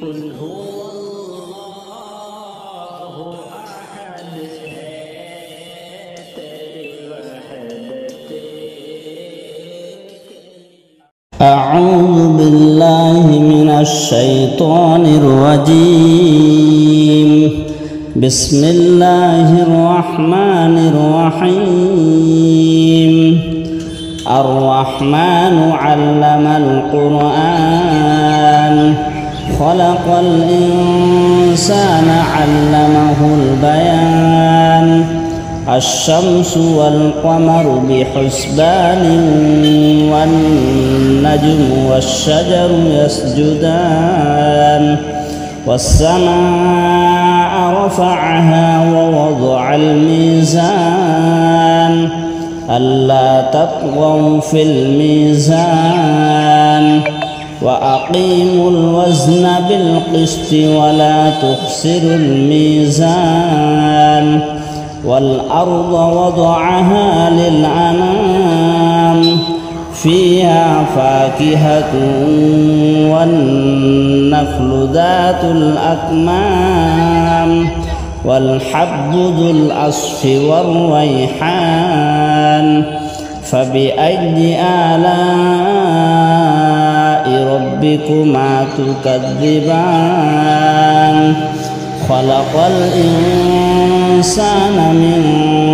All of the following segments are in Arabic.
قل هو الله أحد أعوذ بالله من الشيطان الرجيم بسم الله الرحمن الرحيم الرحمن علم القرآن خلق الإنسان علمه البيان الشمس والقمر بحسبان والنجم والشجر يسجدان والسماء رفعها ووضع الميزان ألا تطغوا في الميزان وأقيموا الوزن بالقسط ولا تخسروا الميزان والأرض وضعها للأنام فيها فاكهة والنخل ذات الأكمام والحب ذو العصف والريحان فبأي آلاء ربكما تكذبان خلق الإنسان من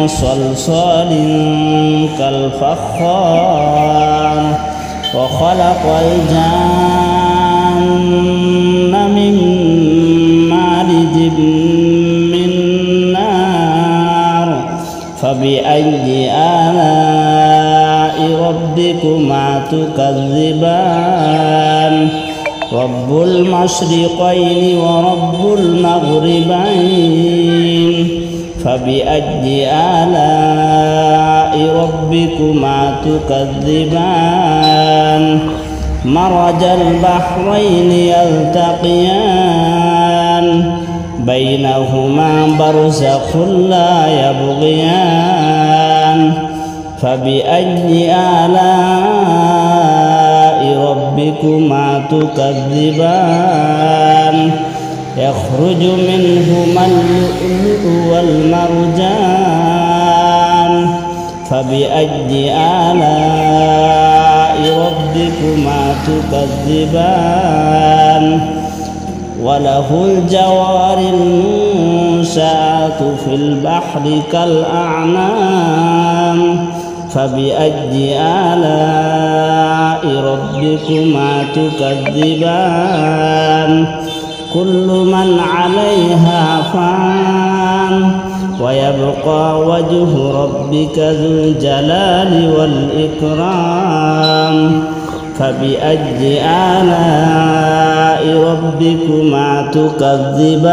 صلصال كالفخار وخلق الجن من مارج من نار فبأي آلاء ربكما تكذبان رب المشرقين ورب المغربين فبأي آلاء ربكما تكذبان مرج البحرين يلتقيان بينهما برزخ لا يبغيان فبأي آلاء ربكما تكذبان يخرج منهما اللؤلؤ والمرجان فبأي آلاء ربكما تكذبان وله الجوار المنشآت في البحر كالأعلام فبأي آلاء ربكما تكذبان كل من عليها فان ويبقى وجه ربك ذو الجلال والإكرام فبأي آلاء ربكما تكذبان